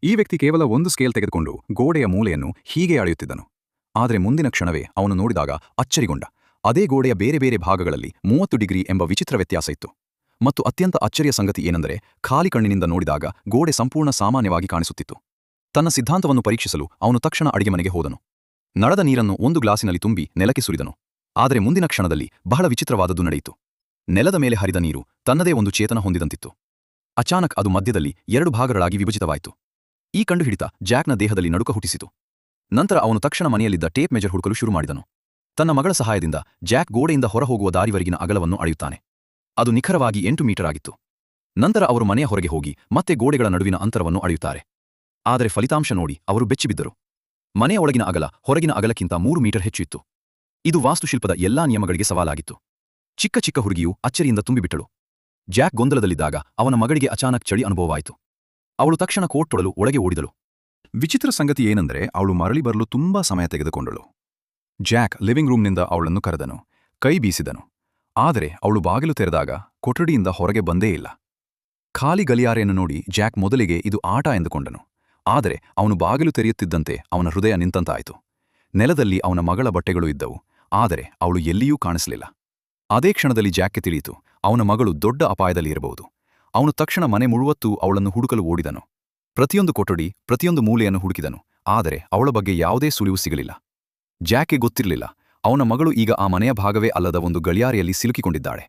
ಈ ವ್ಯಕ್ತಿ ಕೇವಲ ಒಂದು ಸ್ಕೇಲ್ ತೆಗೆದುಕೊಂಡು ಗೋಡೆಯ ಮೂಲೆಯನ್ನು ಹೀಗೆ ಅಳೆಯುತ್ತಿದ್ದನು. ಆದರೆ ಮುಂದಿನ ಕ್ಷಣವೇ ಅವನು ನೋಡಿದಾಗ ಅಚ್ಚರಿಗೊಂಡ. ಅದೇ ಗೋಡೆಯ ಬೇರೆ ಬೇರೆ ಭಾಗಗಳಲ್ಲಿ 30 ಡಿಗ್ರಿ ಎಂಬ ವಿಚಿತ್ರ ವ್ಯತ್ಯಾಸ ಇತ್ತು. ಮತ್ತು ಅತ್ಯಂತ ಅಚ್ಚರಿಯ ಸಂಗತಿ ಏನೆಂದರೆ, ಖಾಲಿ ಕಣ್ಣಿನಿಂದ ನೋಡಿದಾಗ ಗೋಡೆ ಸಂಪೂರ್ಣ ಸಾಮಾನ್ಯವಾಗಿ ಕಾಣಿಸುತ್ತಿತ್ತು. ತನ್ನ ಸಿದ್ಧಾಂತವನ್ನು ಪರೀಕ್ಷಿಸಲು ಅವನು ತಕ್ಷಣ ಅಡಿಗೆಮನೆಗೆ ಹೋದನು. ನಳದ ನೀರನ್ನು ಒಂದು ಗ್ಲಾಸಿನಲ್ಲಿ ತುಂಬಿ ನೆಲಕ್ಕೆ ಸುರಿದನು. ಆದರೆ ಮುಂದಿನ ಕ್ಷಣದಲ್ಲಿ ಬಹಳ ವಿಚಿತ್ರವಾದದ್ದು ನಡೆಯಿತು. ನೆಲದ ಮೇಲೆ ಹರಿದ ನೀರು ತನ್ನದೇ ಒಂದು ಚೇತನ ಹೊಂದಿದಂತಿತ್ತು. ಅಚಾನಕ್ ಅದು ಮಧ್ಯದಲ್ಲಿ 2 ಭಾಗಗಳಾಗಿ ವಿಭಜಿತವಾಯಿತು. ಈ ಕಂಡುಹಿಡಿತ ಜಾಕ್ನ ದೇಹದಲ್ಲಿ ನಡುಕ ಹುಟ್ಟಿಸಿತು. ನಂತರ ಅವನು ತಕ್ಷಣ ಮನೆಯಲ್ಲಿದ್ದ ಟೇಪ್ ಮೆಜರ್ ಹುಡುಕಲು ಶುರು ಮಾಡಿದನು. ತನ್ನ ಮಗಳ ಸಹಾಯದಿಂದ ಜಾಕ್ ಗೋಡೆಯಿಂದ ಹೊರಹೋಗುವ ದಾರಿವರೆಗಿನ ಅಗಲವನ್ನು ಅಳೆಯುತ್ತಾನೆ. ಅದು ನಿಖರವಾಗಿ 8 ಮೀಟರ್ ಆಗಿತ್ತು. ನಂತರ ಅವರು ಮನೆಯ ಹೊರಗೆ ಹೋಗಿ ಮತ್ತೆ ಗೋಡೆಗಳ ನಡುವಿನ ಅಂತರವನ್ನು ಅಳೆಯುತ್ತಾರೆ. ಆದರೆ ಫಲಿತಾಂಶ ನೋಡಿ ಅವರು ಬೆಚ್ಚಿಬಿದ್ದರು. ಮನೆಯ ಒಳಗಿನ ಅಗಲ ಹೊರಗಿನ ಅಗಲಕ್ಕಿಂತ 3 ಮೀಟರ್ ಹೆಚ್ಚು ಇತ್ತು. ಇದು ವಾಸ್ತುಶಿಲ್ಪದ ಎಲ್ಲಾ ನಿಯಮಗಳಿಗೆ ಸವಾಲಾಗಿತ್ತು. ಚಿಕ್ಕ ಚಿಕ್ಕ ಹುಡುಗಿಯು ಅಚ್ಚರಿಯಿಂದ ತುಂಬಿಬಿಟ್ಟಳು. ಜಾಕ್ ಗೊಂದಲದಲ್ಲಿದ್ದಾಗ ಅವನ ಮಗಳಿಗೆ ಅಚಾನಕ್ ಚಳಿ ಅನುಭವವಾಯಿತು. ಅವಳು ತಕ್ಷಣ ಕೋಟ್ ತೊಡಲು ಒಳಗೆ ಓಡಿದಳು. ವಿಚಿತ್ರ ಸಂಗತಿ ಏನೆಂದರೆ, ಅವಳು ಮರಳಿ ಬರಲು ತುಂಬಾ ಸಮಯ ತೆಗೆದುಕೊಂಡಳು. ಜಾಕ್ ಲಿವಿಂಗ್ ರೂಮ್ನಿಂದ ಅವಳನ್ನು ಕರೆದನು, ಕೈ ಬೀಸಿದನು. ಆದರೆ ಅವಳು ಬಾಗಿಲು ತೆರೆದಾಗ ಕೊಠಡಿಯಿಂದ ಹೊರಗೆ ಬಂದೇ ಇಲ್ಲ. ಖಾಲಿ ಗಲಿಯಾರೆಯನ್ನು ನೋಡಿ ಜಾಕ್ ಮೊದಲಿಗೆ ಇದು ಆಟ ಎಂದುಕೊಂಡನು. ಆದರೆ ಅವನು ಬಾಗಿಲು ತೆರೆಯುತ್ತಿದ್ದಂತೆ ಅವನ ಹೃದಯ ನಿಂತಂತಾಯಿತು. ನೆಲದಲ್ಲಿ ಅವನ ಮಗಳ ಬಟ್ಟೆಗಳು ಇದ್ದವು, ಆದರೆ ಅವಳು ಎಲ್ಲಿಯೂ ಕಾಣಿಸಲಿಲ್ಲ. ಅದೇ ಕ್ಷಣದಲ್ಲಿ ಜಾಕ್ಗೆ ತಿಳಿಯಿತು, ಅವನ ಮಗಳು ದೊಡ್ಡ ಅಪಾಯದಲ್ಲಿ ಇರಬಹುದು. ಅವನು ತಕ್ಷಣ ಮನೆ ಮುಳುವತ್ತೂ ಅವಳನ್ನು ಹುಡುಕಲು ಓಡಿದನು. ಪ್ರತಿಯೊಂದು ಕೊಠಡಿ, ಪ್ರತಿಯೊಂದು ಮೂಲೆಯನ್ನು ಹುಡುಕಿದನು. ಆದರೆ ಅವಳ ಬಗ್ಗೆ ಯಾವುದೇ ಸುಳಿವು ಸಿಗಲಿಲ್ಲ. ಜಾಕ್ಗೆ ಗೊತ್ತಿರಲಿಲ್ಲ, ಅವನ ಮಗಳು ಈಗ ಆ ಮನೆಯ ಭಾಗವೇ ಅಲ್ಲದ ಒಂದು ಗಳಿಯಾರೆಯಲ್ಲಿ ಸಿಲುಕಿಕೊಂಡಿದ್ದಾಳೆ.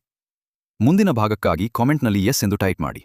ಮುಂದಿನ ಭಾಗಕ್ಕಾಗಿ ಕಾಮೆಂಟ್ನಲ್ಲಿ ಎಸ್ ಎಂದು ಟೈಪ್ ಮಾಡಿ.